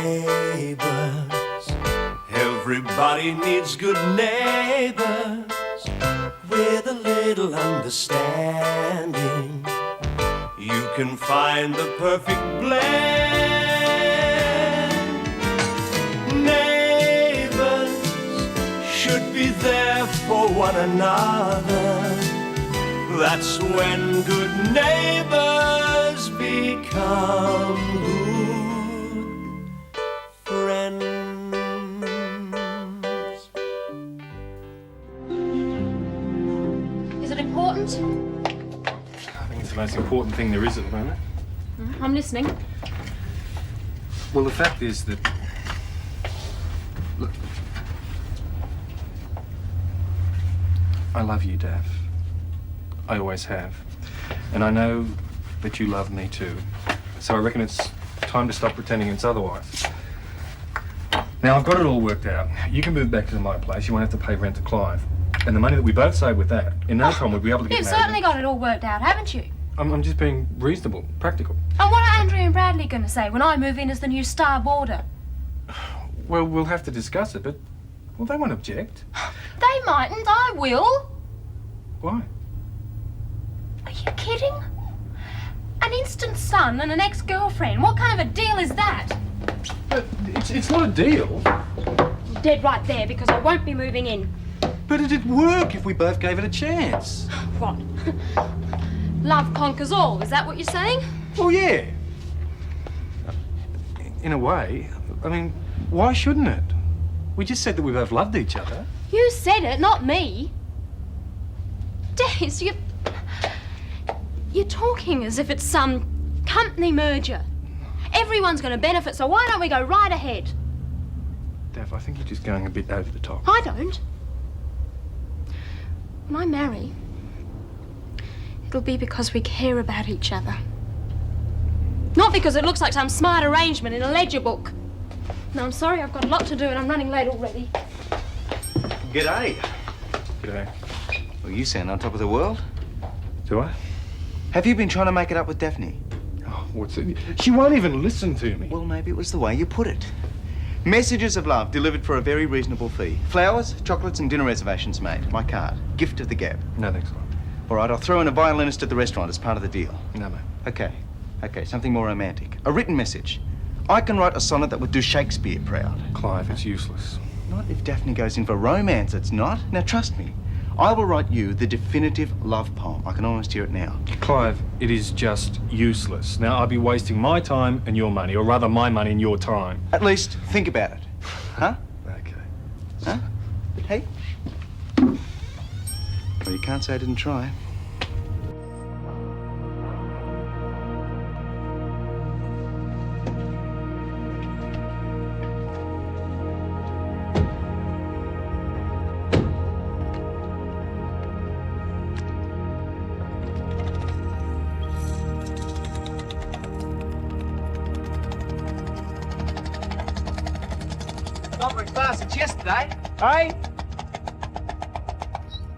Neighbours, everybody needs good neighbours with a little understanding. You can find the perfect blend. Neighbours should be there for one another. That's when good neighbours become good friends. Is it important? I think it's the most important thing there is at the moment. I'm listening. Well, the fact is that... Look, I love you, Dav. I always have. And I know that you love me too. So I reckon it's time to stop pretending it's otherwise. Now, I've got it all worked out. You can move back to my place. You won't have to pay rent to Clive. And the money that we both save with that, in no time we'll be able to get married. You've certainly got it all worked out, haven't you? I'm just being reasonable, practical. And what are Andrew and Bradley going to say when I move in as the new star boarder? Well, we'll have to discuss it, but... Well, they won't object. They mightn't, I will. Why? Are you kidding? An instant son and an ex-girlfriend. What kind of a deal is that? But it's not a deal. Dead right there, because I won't be moving in. But it'd work if we both gave it a chance. What? Love conquers all, is that what you're saying? Well, yeah. In a way. I mean, why shouldn't it? We just said that we both loved each other. You said it, not me. Dez, you're talking as if it's some company merger. Everyone's going to benefit, so why don't we go right ahead? Dav, I think you're just going a bit over the top. I don't. When I marry, it'll be because we care about each other. Not because it looks like some smart arrangement in a ledger book. No, I'm sorry, I've got a lot to do and I'm running late already. G'day. G'day. Well, you sound on top of the world. Do I? Have you been trying to make it up with Daphne? Oh, what's it? She won't even listen to me. Well, maybe it was the way you put it. Messages of love delivered for a very reasonable fee. Flowers, chocolates and dinner reservations made. My card. Gift of the gab. No, thanks a lot. All right, I'll throw in a violinist at the restaurant as part of the deal. No, mate. Okay, something more romantic. A written message. I can write a sonnet that would do Shakespeare proud. Clive, it's useless. Not if Daphne goes in for romance, it's not. Now, trust me. I will write you the definitive love poem. I can almost hear it now. Clive, it is just useless. Now, I'll be wasting my time and your money, or rather my money and your time. At least think about it. Huh? Okay. Huh? Hey? Well, you can't say I didn't try. Not very fast since yesterday, eh?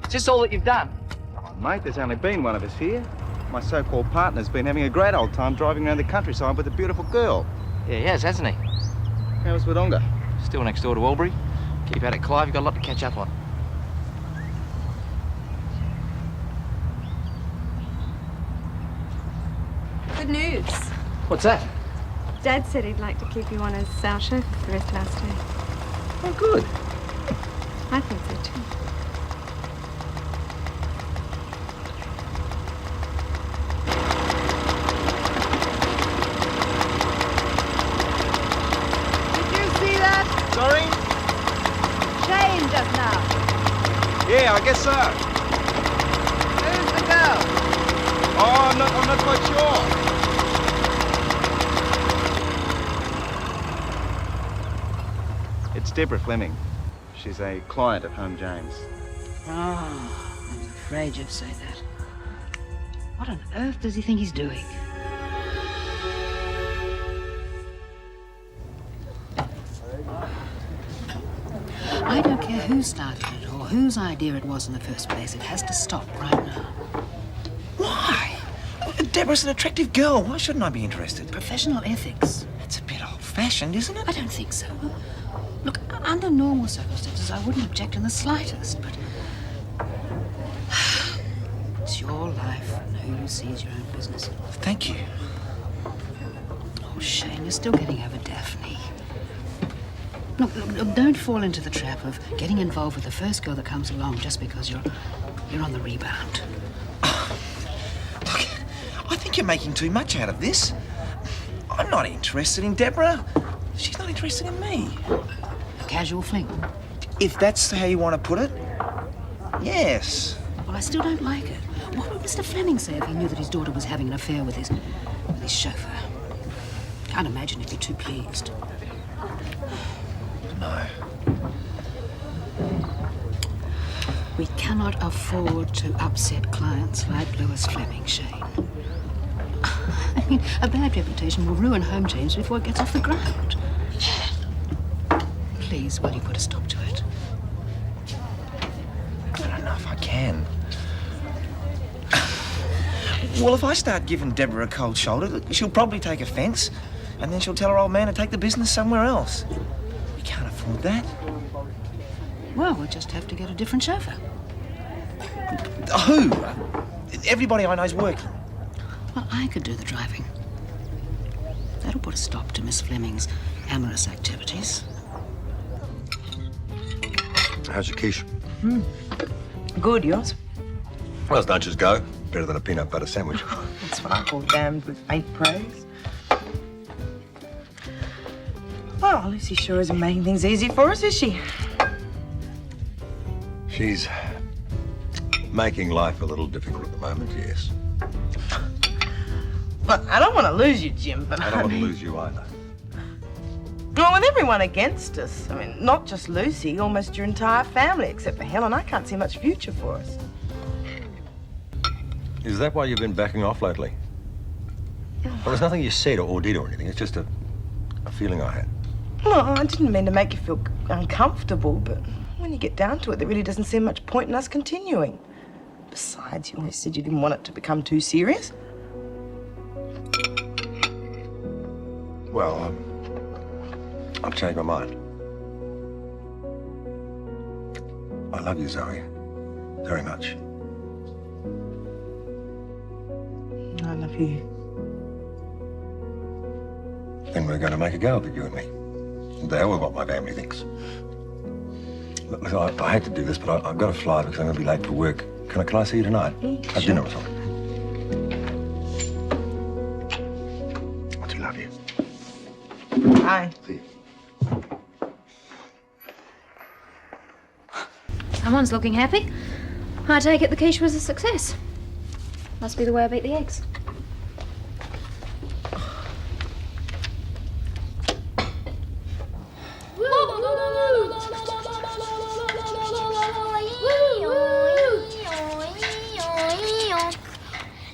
Is this all that you've done? Oh, mate, there's only been one of us here. My so-called partner's been having a great old time driving around the countryside with a beautiful girl. Yeah, he has, hasn't he? How's Wodonga? Still next door to Albury. Keep at it, Clive. You've got a lot to catch up on. Good news. What's that? Dad said he'd like to keep you on as sous chef for the rest of our stay. Oh, good. I think so too. Did you see that? Sorry? Chain just now. Yeah, I guess so. Who's the girl? Oh, I'm not quite sure. It's Debra Fleming. She's a client of Home James. Oh, I was afraid you'd say that. What on earth does he think he's doing? I don't care who started it or whose idea it was in the first place. It has to stop right now. Why? Deborah's an attractive girl. Why shouldn't I be interested? Professional ethics. It's a bit old-fashioned. old-fashioned, isn't it? I don't think so. Look, under normal circumstances, I wouldn't object in the slightest, but... It's your life, and who you see is your own business. Thank you. Oh, Shane, you're still getting over Daphne. Look, don't fall into the trap of getting involved with the first girl that comes along just because you're on the rebound. Look, I think you're making too much out of this. I'm not interested in Debra. She's not interested in me. A casual fling. If that's how you want to put it, yes. Well, I still don't like it. What would Mr. Fleming say if he knew that his daughter was having an affair with his chauffeur? Can't imagine he'd be too pleased. No. We cannot afford to upset clients like Lewis Fleming, Shane. I mean, a bad reputation will ruin home change before it gets off the ground. Please, will you put a stop to it? I don't know if I can. Well, if I start giving Debra a cold shoulder, she'll probably take offence, and then she'll tell her old man to take the business somewhere else. We can't afford that. Well, we'll just have to get a different chauffeur. Who? Everybody I know's working. Well, I could do the driving. That'll put a stop to Miss Fleming's amorous activities. How's your quiche? Good, yours? Well, as lunches go, better than a peanut butter sandwich. That's what I call damned with faint praise. Well, Lucy sure isn't making things easy for us, is she? She's making life a little difficult at the moment, yes. Well, I don't want to lose you, Jim, but I don't want to lose you either. Well, with everyone against us, I mean, not just Lucy, almost your entire family, except for Helen, I can't see much future for us. Is that why you've been backing off lately? Well, there's nothing you said or did or anything. It's just a feeling I had. Well, I didn't mean to make you feel uncomfortable, but when you get down to it, there really doesn't seem much point in us continuing. Besides, you always said you didn't want it to become too serious. Well, I've changed my mind. I love you, Zoe. Very much. I love you. Then we're going to make a go of it, you and me. The hell with what my family thinks. Look, I hate to do this, but I've got to fly because I'm going to be late for work. Can I see you tonight? Have dinner or something? I do love you. Bye. See you. Someone's looking happy. I take it the quiche was a success. Must be the way I beat the eggs.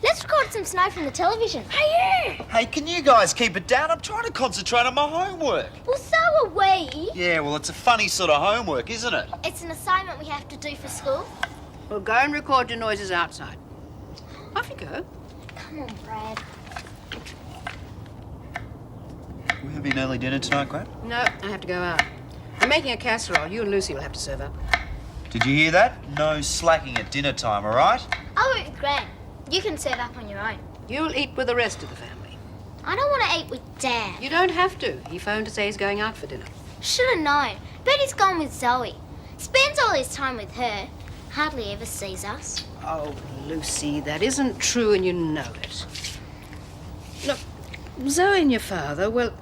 Let's record some snow from the television. Hey, you! Hey, can you guys keep it down? I'm trying to concentrate on my homework. Well, so are we. Yeah, well, it's a funny sort of homework, isn't it? It's an assignment we have to do for school. Well, go and record your noises outside. Off you go. Come on, Brad. Will we have an early dinner tonight, Grant? No, I have to go out. I'm making a casserole. You and Lucy will have to serve up. Did you hear that? No slacking at dinner time, all right? I'll eat with Grant. You can serve up on your own. You'll eat with the rest of the family. I don't want to eat with Dad. You don't have to. He phoned to say he's going out for dinner. Should have known. Bet he's gone with Zoe. Spends all his time with her. Hardly ever sees us. Oh, Lucy, that isn't true and you know it. Look, Zoe and your father, well,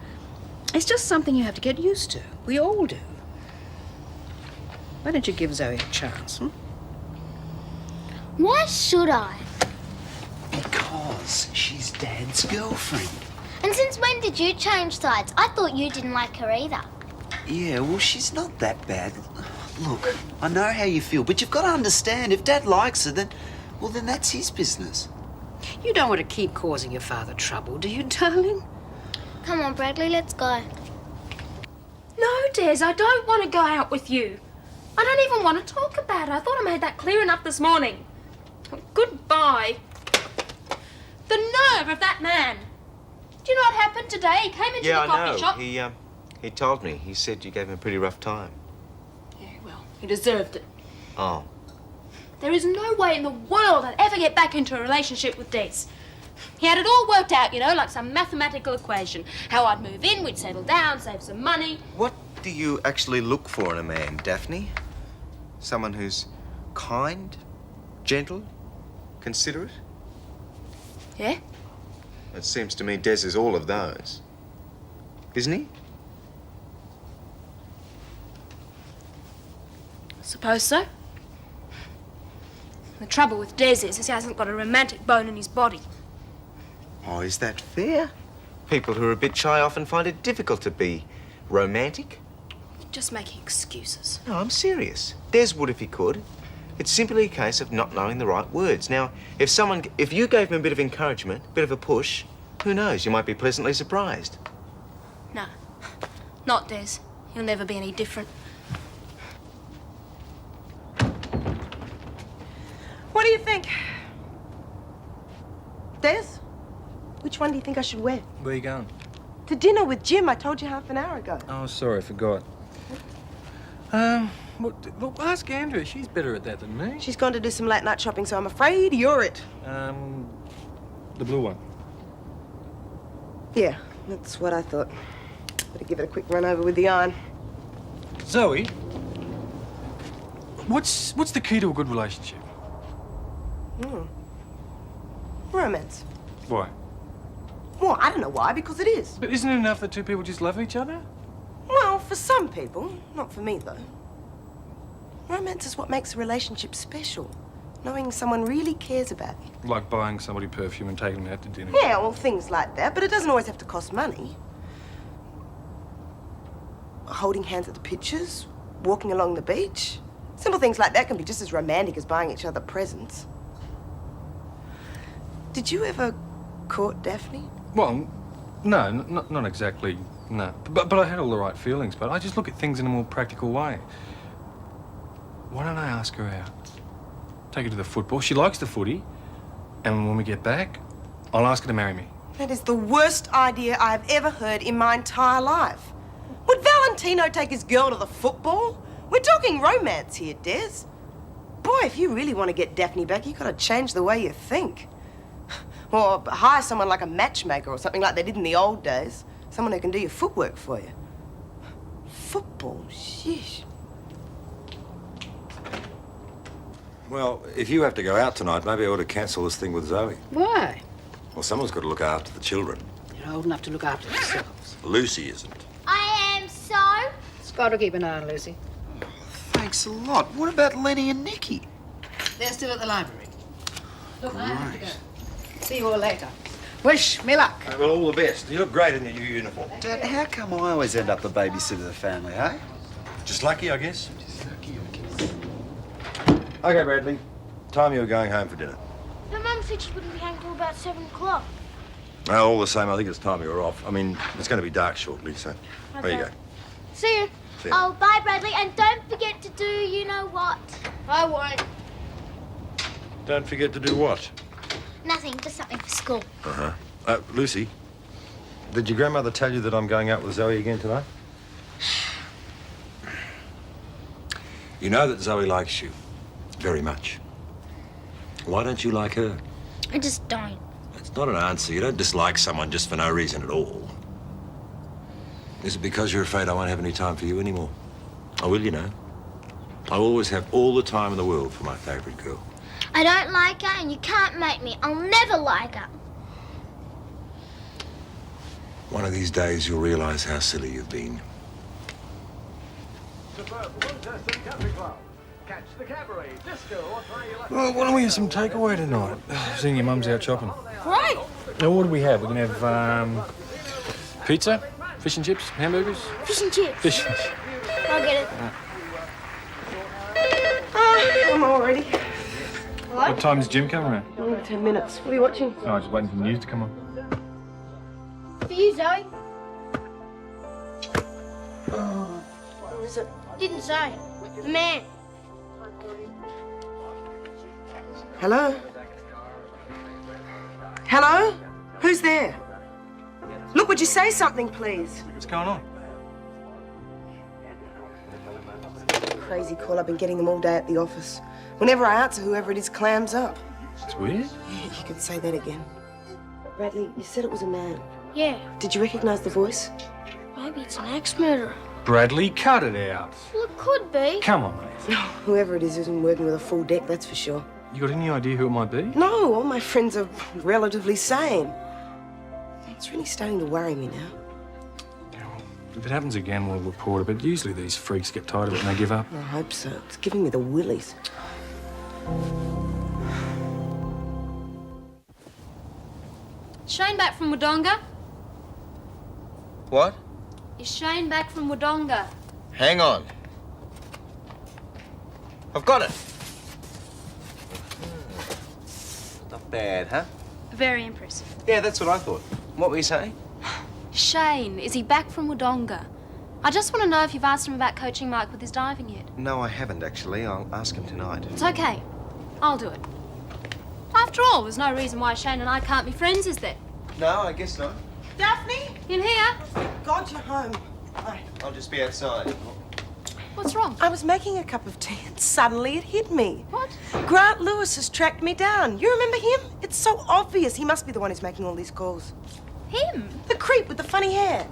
it's just something you have to get used to. We all do. Why don't you give Zoe a chance, Why should I? Because she's Dad's girlfriend. And since when did you change sides? I thought you didn't like her either. Yeah, well, she's not that bad. Look, I know how you feel, but you've got to understand, if Dad likes her, then that's his business. You don't want to keep causing your father trouble, do you, darling? Come on, Bradley, let's go. No, Des, I don't want to go out with you. I don't even want to talk about it. I thought I made that clear enough this morning. Goodbye. The nerve of that man. Do you know what happened today? He came into the coffee shop. He told me. He said you gave him a pretty rough time. Yeah, well, he deserved it. Oh. There is no way in the world I'd ever get back into a relationship with Des. He had it all worked out, you know, like some mathematical equation. How I'd move in, we'd settle down, save some money. What do you actually look for in a man, Daphne? Someone who's kind, gentle, considerate? Yeah? It seems to me Des is all of those. Isn't he? I suppose so. The trouble with Des is he hasn't got a romantic bone in his body. Oh, is that fair? People who are a bit shy often find it difficult to be romantic. You're just making excuses. No, I'm serious. Des would if he could. It's simply a case of not knowing the right words. Now, if you gave him a bit of encouragement, a bit of a push, who knows, you might be pleasantly surprised. No, not Des. He'll never be any different. What do you think? Des? Which one do you think I should wear? Where are you going? To dinner with Jim, I told you half an hour ago. Oh, sorry, I forgot. Look, ask Andrea. She's better at that than me. She's gone to do some late night shopping, so I'm afraid you're it. The blue one. Yeah, that's what I thought. Better give it a quick run over with the iron. Zoe, what's the key to a good relationship? Romance. Why? Well, I don't know why, because it is. But isn't it enough that two people just love each other? Well, for some people. Not for me, though. Romance is what makes a relationship special. Knowing someone really cares about you. Like buying somebody perfume and taking them out to dinner. Yeah, well, things like that, but it doesn't always have to cost money. Holding hands at the pictures, walking along the beach. Simple things like that can be just as romantic as buying each other presents. Did you ever court Daphne? Well, no, not exactly, no. But I had all the right feelings, but I just look at things in a more practical way. Why don't I ask her out? Take her to the football. She likes the footy. And when we get back, I'll ask her to marry me. That is the worst idea I've ever heard in my entire life. Would Valentino take his girl to the football? We're talking romance here, Des. Boy, if you really want to get Daphne back, you've got to change the way you think. Or hire someone like a matchmaker or something like they did in the old days. Someone who can do your footwork for you. Football, sheesh. Well, if you have to go out tonight, maybe I ought to cancel this thing with Zoe. Why? Well, someone's got to look after the children. You're old enough to look after yourselves. Lucy isn't. I am so. Scott will keep an eye on Lucy. Thanks a lot. What about Lenny and Nikki? They're still at the library. Look, I have to go. Right. See you all later. Wish me luck. Well, all the best. You look great in your new uniform. Dad, how come I always end up the babysitter of the family, eh? Just lucky, I guess. Okay, Bradley. Time you were going home for dinner. But Mum said she wouldn't be home till about 7 o'clock. Well, all the same, I think it's time you were off. I mean, it's going to be dark shortly, so there you go. See you. See ya. Oh, bye, Bradley. And don't forget to do you know what. I won't. Don't forget to do what? Nothing, just something for school. Lucy, did your grandmother tell you that I'm going out with Zoe again tonight? You know that Zoe likes you very much. Why don't you like her? I just don't. It's not an answer. You don't dislike someone just for no reason at all. Is it because you're afraid I won't have any time for you anymore? I will, you know. I'll always have all the time in the world for my favourite girl. I don't like her, and you can't make me. I'll never like her. One of these days, you'll realise how silly you've been. Well, why don't we have some takeaway tonight? Seeing your mum's out shopping. Great. Now, what do we have? We can have pizza, fish and chips, hamburgers. Fish and chips. Fish and chips. I'll get it. I'm all ready. What time's Jim coming around? Oh, 10 minutes. What are you watching? Oh, just waiting for the news to come on. For you, Zoe. What is it? Didn't say. The man. Hello? Hello? Who's there? Look, would you say something, please? What's going on? crazy call. I've been getting them all day at the office. Whenever I answer, whoever it is clams up. It's weird. Yeah, you can say that again. Bradley, you said it was a man. Yeah, Did you recognise the voice? maybe it's an ex-murderer. Bradley, cut it out. Well, it could be. Come on, mate. No, whoever it is isn't working with a full deck, that's for sure. You got any idea who it might be? No, all my friends are relatively sane. It's really starting to worry me now. If it happens again, we'll report it, but usually these freaks get tired of it and they give up. I hope so. It's giving me the willies. Shane back from Wodonga? What? Is Shane back from Wodonga? Hang on. I've got it. Not bad, huh? Very impressive. Yeah, that's what I thought. What were you saying? Shane, is he back from Wodonga? I just want to know if you've asked him about coaching Mike with his diving yet. No, I haven't, actually. I'll ask him tonight. It's okay. I'll do it. After all, there's no reason why Shane and I can't be friends, is there? No, I guess not. Daphne? In here? Thank God you're home. I'll just be outside. What's wrong? I was making a cup of tea and suddenly it hit me. What? Grant Lewis has tracked me down. You remember him? It's so obvious. He must be the one who's making all these calls. Him? The creep with the funny hair.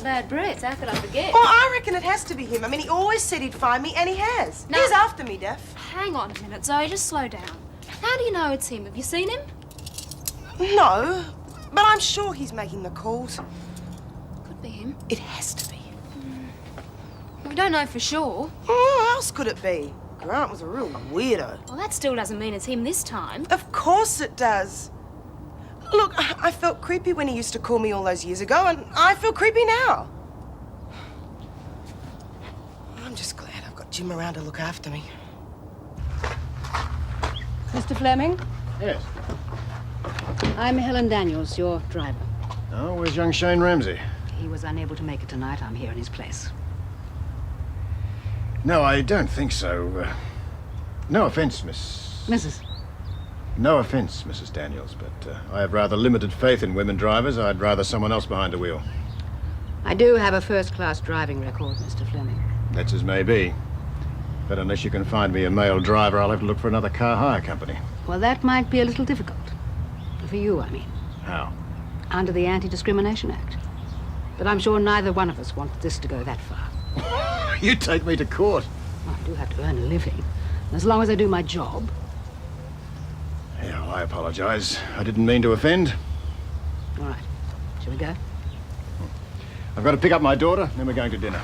Bad breath. How could I forget? Well, I reckon it has to be him. I mean, he always said he'd find me, and he has. No. He's after me, Daph. Hang on a minute, Zoe. Just slow down. How do you know it's him? Have you seen him? No, but I'm sure he's making the calls. Could be him. It has to be. We don't know for sure. Oh, who else could it be? Grant was a real weirdo. Well, that still doesn't mean it's him this time. Of course it does. Look, I felt creepy when he used to call me all those years ago, and I feel creepy now. I'm just glad I've got Jim around to look after me. Mr. Fleming, Yes. I'm Helen Daniels, your driver. Oh, where's young Shane Ramsay? He was unable to make it tonight. I'm here in his place. No, I don't think so. No offense, Mrs. No offense, Mrs. Daniels, but I have rather limited faith in women drivers. I'd rather someone else behind the wheel. I do have a first-class driving record, Mr. Fleming. That's as may be. But unless you can find me a male driver, I'll have to look for another car hire company. Well, that might be a little difficult. For you, I mean. How? Under the Anti-Discrimination Act. But I'm sure neither one of us wants this to go that far. You take me to court. Well, I do have to earn a living. And as long as I do my job. Yeah, well, I apologize. I didn't mean to offend. All right. Shall we go? I've got to pick up my daughter, then we're going to dinner.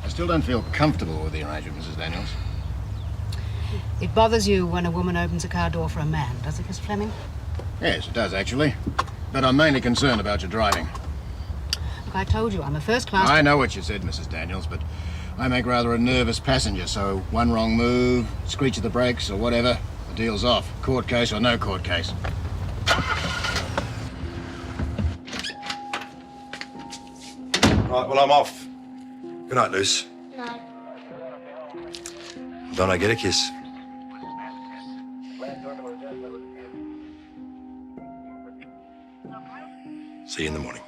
I still don't feel comfortable with the arrangement, Mrs. Daniels. It bothers you when a woman opens a car door for a man, does it, Mr. Fleming? Yes, it does, actually. But I'm mainly concerned about your driving. Look, I told you, I'm a first-class... I know what you said, Mrs. Daniels, but I make rather a nervous passenger, so one wrong move, screech of the brakes, or whatever, the deal's off. Court case or no court case. Right, well, I'm off. Good night, Luce. No. Don't I get a kiss? See you in the morning.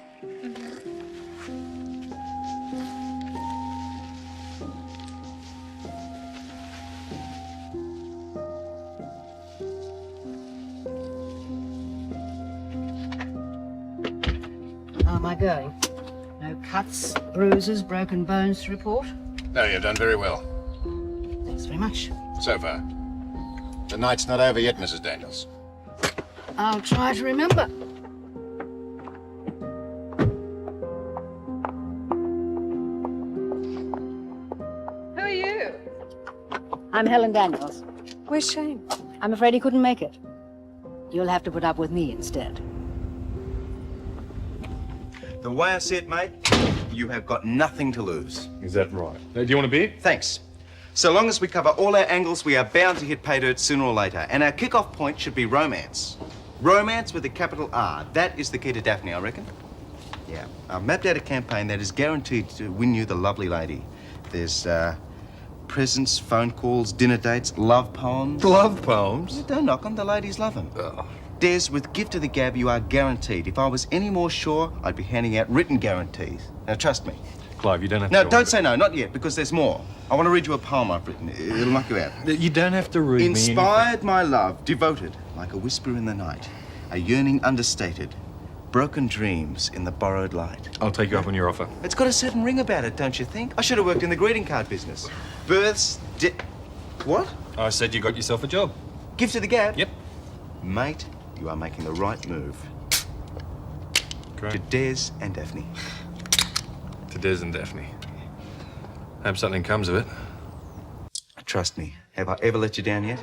How am I going? No cuts, bruises, broken bones to report? No, you've done very well. Thanks very much. So far. The night's not over yet, Mrs. Daniels. I'll try to remember. Who are you? I'm Helen Daniels. Where's Shane? I'm afraid he couldn't make it. You'll have to put up with me instead. The way I see it, mate, you have got nothing to lose. Is that right? Do you want a beer? Thanks. So long as we cover all our angles, we are bound to hit pay dirt sooner or later. And our kick-off point should be romance. Romance with a capital R. That is the key to Daphne, I reckon. Yeah. I've mapped out a campaign that is guaranteed to win you the lovely lady. There's presents, phone calls, dinner dates, love poems. Love poems? Yeah, don't knock 'em, the ladies love 'em. Oh. Des, with gift of the gab, you are guaranteed. If I was any more sure, I'd be handing out written guarantees. Now, trust me. Clive, you don't have No, to... don't say no, not yet, because there's more. I want to read you a poem I've written. It'll knock you out. You don't have to read Inspired, my love, devoted, like a whisper in the night, a yearning understated, broken dreams in the borrowed light. I'll take you up on your offer. It's got a certain ring about it, don't you think? I should have worked in the greeting card business. Births, What? I said you got yourself a job. Gift of the gab? Yep. Mate, you are making the right move. Great. To Dez and Daphne. To Dez and Daphne. Hope something comes of it. Trust me. Have I ever let you down yet?